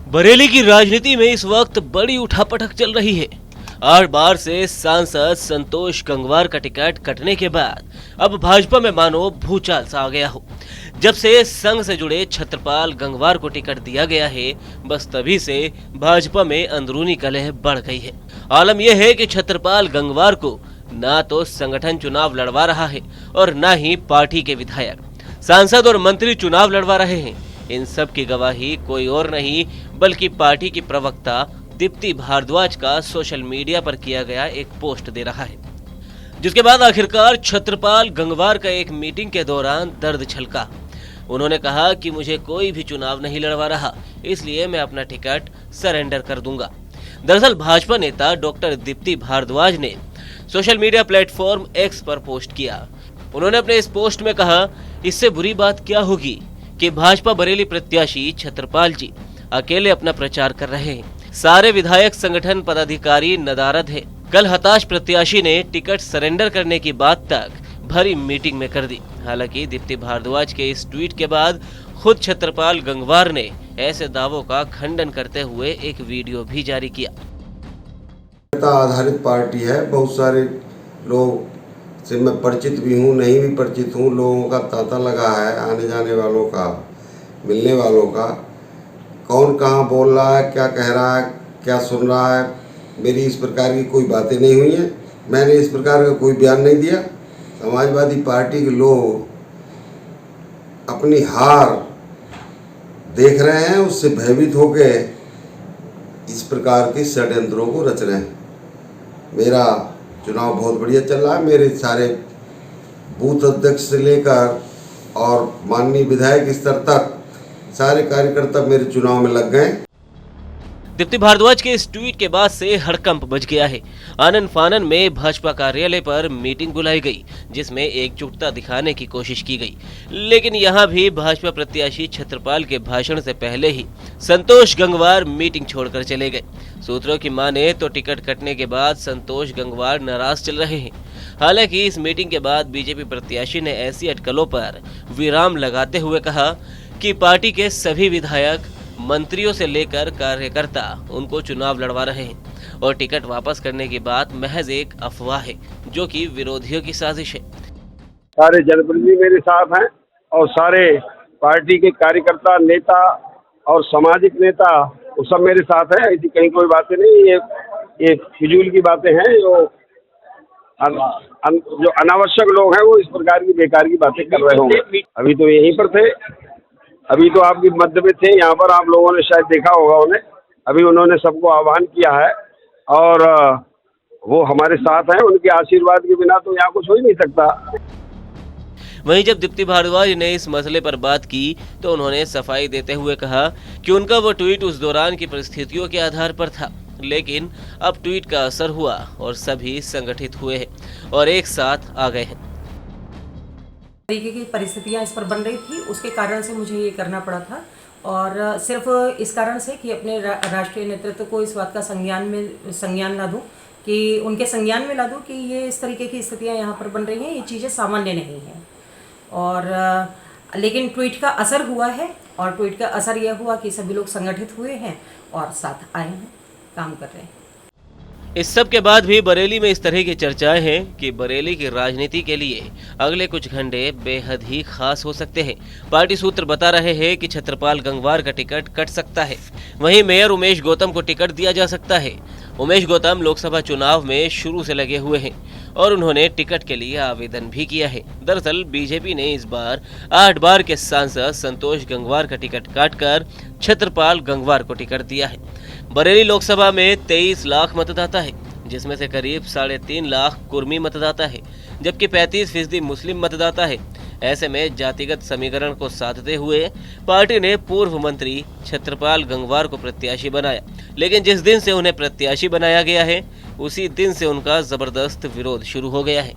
बरेली की राजनीति में इस वक्त बड़ी उठापटक चल रही है। 8 बार से सांसद संतोष गंगवार का टिकट कटने के बाद अब भाजपा में मानो भूचाल सा आ गया हो। जब से संघ से जुड़े छत्रपाल गंगवार को टिकट दिया गया है, बस तभी से भाजपा में अंदरूनी कलह बढ़ गई है। आलम यह है कि छत्रपाल गंगवार को ना तो संगठन चुनाव लड़वा रहा है और न ही पार्टी के विधायक, सांसद और मंत्री चुनाव लड़वा रहे हैं। इन सब की गवाही कोई और नहीं बल्कि पार्टी की प्रवक्ता दीप्ति भारद्वाज का सोशल मीडिया पर किया गया एक पोस्ट दे रहा है, जिसके बाद आखिरकार छत्रपाल गंगवार का एक मीटिंग के दौरान दर्द छलका। उन्होंने कहा कि मुझे कोई भी चुनाव नहीं लड़वा रहा, इसलिए मैं अपना टिकट सरेंडर कर दूंगा। दरअसल भाजपा नेता डॉक्टर दीप्ति भारद्वाज ने सोशल मीडिया प्लेटफॉर्म एक्स पर पोस्ट किया। उन्होंने अपने इस पोस्ट में कहा, इससे बुरी बात क्या होगी कि भाजपा बरेली प्रत्याशी छत्रपाल जी अकेले अपना प्रचार कर रहे हैं। सारे विधायक संगठन पदाधिकारी नदारद है। कल हताश प्रत्याशी ने टिकट सरेंडर करने की बात तक भरी मीटिंग में कर दी। हालांकि दीप्ति भारद्वाज के इस ट्वीट के बाद खुद छत्रपाल गंगवार ने ऐसे दावों का खंडन करते हुए एक वीडियो भी जारी किया। आधारित पार्टी है, बहुत सारे लोग से मैं परिचित भी हूँ, नहीं भी परिचित हूँ। लोगों का तांता लगा है, आने जाने वालों का, मिलने वालों का, कौन कहाँ बोल रहा है, क्या कह रहा है, क्या सुन रहा है। मेरी इस प्रकार की कोई बातें नहीं हुई हैं, मैंने इस प्रकार का कोई बयान नहीं दिया। समाजवादी पार्टी के लोग अपनी हार देख रहे हैं, उससे भयभीत होकर इस प्रकार के षड्यंत्रों को रच रहे हैं। मेरा चुनाव बहुत बढ़िया चल रहा है। मेरे सारे बूथ अध्यक्ष से लेकर और माननीय विधायक स्तर तक सारे कार्यकर्ता मेरे चुनाव में लग गए। दीप्ति भारद्वाज के इस ट्वीट के बाद से हड़कंप मच गया है। आनन फानन में भाजपा कार्यालय पर मीटिंग बुलाई गई, जिसमें एकजुटता दिखाने की कोशिश की गई, लेकिन यहां भी भाजपा प्रत्याशी छत्रपाल के भाषण से पहले ही संतोष गंगवार मीटिंग छोड़कर चले गए। सूत्रों की माने तो टिकट कटने के बाद संतोष गंगवार नाराज चल रहे हैं। हालांकि इस मीटिंग के बाद बीजेपी प्रत्याशी ने ऐसी अटकलों पर विराम लगाते हुए कहा कि पार्टी के सभी विधायक, मंत्रियों से लेकर कार्यकर्ता उनको चुनाव लड़वा रहे हैं और टिकट वापस करने की बात महज एक अफवाह है, जो कि विरोधियों की साजिश है। सारे जनप्रतिनिधि मेरे साथ हैं और सारे पार्टी के कार्यकर्ता, नेता और सामाजिक नेता वो सब मेरे साथ हैं। ऐसी कहीं कोई बातें नहीं, ये फिजूल की बातें हैं। जो अनावश्यक लोग हैं वो इस प्रकार की बेकार की बातें कर रहे होंगे। अभी तो यहीं पर थे, अभी तो आपकी मध्य में थे, यहाँ पर आप लोगों ने शायद देखा होगा उन्हें। अभी उन्होंने सबको आह्वान किया है और वो हमारे साथ हैं। उनके आशीर्वाद के बिना तो यहाँ कुछ हो ही नहीं सकता। वहीं जब दीप्ति भारद्वाज ने इस मसले पर बात की तो उन्होंने सफाई देते हुए कहा कि उनका वो ट्वीट उस दौरान की परिस्थितियों के आधार पर था, लेकिन अब ट्वीट का असर हुआ और सभी संगठित हुए हैं और एक साथ आ गए हैं। तरीके की परिस्थितियां इस पर बन रही थी, उसके कारण से मुझे ये करना पड़ा था। और सिर्फ इस कारण से कि अपने राष्ट्रीय नेतृत्व को इस बात का संज्ञान ला दूं, कि उनके संज्ञान में ला दूं कि ये इस तरीके की स्थितियां यहाँ पर बन रही हैं, ये चीज़ें सामान्य नहीं हैं। और लेकिन ट्वीट का असर हुआ है और ट्वीट का असर यह हुआ कि सभी लोग संगठित हुए हैं और साथ आए हैं, काम कर रहे हैं। इस सब के बाद भी बरेली में इस तरह की चर्चाएं हैं कि बरेली की राजनीति के लिए अगले कुछ घंटे बेहद ही खास हो सकते हैं। पार्टी सूत्र बता रहे हैं कि छत्रपाल गंगवार का टिकट कट सकता है। वहीं मेयर उमेश गौतम को टिकट दिया जा सकता है। उमेश गौतम लोकसभा चुनाव में शुरू से लगे हुए हैं और उन्होंने टिकट के लिए आवेदन भी किया है। दरअसल बीजेपी ने इस बार 8 बार के सांसद संतोष गंगवार का टिकट काटकर छत्रपाल गंगवार को टिकट दिया है। बरेली लोकसभा में 23 लाख मतदाता है, जिसमें से करीब 3.5 लाख कुर्मी मतदाता है, जबकि 35% मुस्लिम मतदाता है। ऐसे में जातिगत समीकरण को साधते हुए पार्टी ने पूर्व मंत्री छत्रपाल गंगवार को प्रत्याशी बनाया, लेकिन जिस दिन से उन्हें प्रत्याशी बनाया गया है उसी दिन से उनका जबरदस्त विरोध शुरू हो गया है।